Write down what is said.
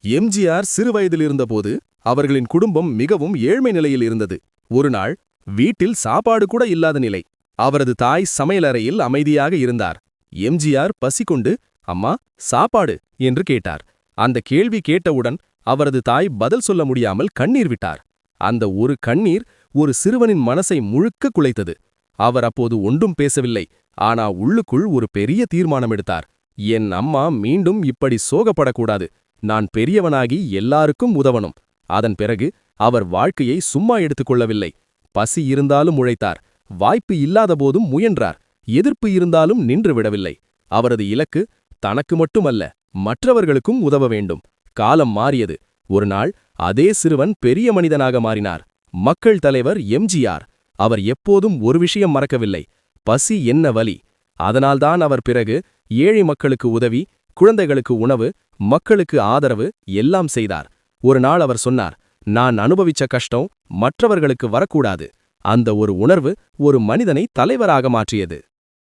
எம்ஜிஆர் சிறுவயதில் இருந்தபோது அவர்களின் குடும்பம் மிகவும் ஏழ்மை நிலையில் இருந்தது. ஒருநாள் வீட்டில் சாப்பாடு கூட இல்லாத நிலை. அவரது தாய் சமையலறையில் அமைதியாக இருந்தார். எம்ஜிஆர் பசிகொண்டு, அம்மா சாப்பாடு என்று கேட்டார். அந்த கேள்வி கேட்டவுடன் அவரது தாய் பதில் சொல்ல முடியாமல் கண்ணீர் விட்டார். அந்த ஒரு கண்ணீர் ஒரு சிறுவனின் மனசை முழுக்க குலைத்தது. அவர் அப்போது ஒன்றும் பேசவில்லை. ஆனா உள்ளுக்குள் ஒரு பெரிய தீர்மானம் எடுத்தார். என் அம்மா மீண்டும் இப்படி சோகப்படக்கூடாது. நான் பெரியவனாகி எல்லாருக்கும் உதவணும். அதன் பிறகு அவர் வாழ்க்கையை சும்மா எடுத்துக்கொள்ளவில்லை. பசி இருந்தாலும் உழைத்தார். வாய்ப்பு இல்லாதபோதும் முயன்றார். எதிர்ப்பு இருந்தாலும் நின்று விடவில்லை. அவரது இலக்கு தனக்கு மட்டுமல்ல, மற்றவர்களுக்கும் உதவ வேண்டும். காலம் மாறியது. ஒரு நாள் அதே சிறுவன் பெரிய மனிதனாக மாறினார். மக்கள் தலைவர் எம்ஜிஆர். அவர் எப்போதும் ஒரு விஷயம் மறக்கவில்லை: பசி என்ன வலி. அதனால்தான் அவர் பிறகு ஏழை மக்களுக்கு உதவி, குழந்தைகளுக்கு உணவு, மக்களுக்கு ஆதரவு எல்லாம் செய்தார். ஒரு நாள் அவர் சொன்னார், நான் அனுபவிச்ச கஷ்டம் மற்றவர்களுக்கு வரக்கூடாது. அந்த ஒரு உணர்வு ஒரு மனிதனை தலைவராக மாற்றியது.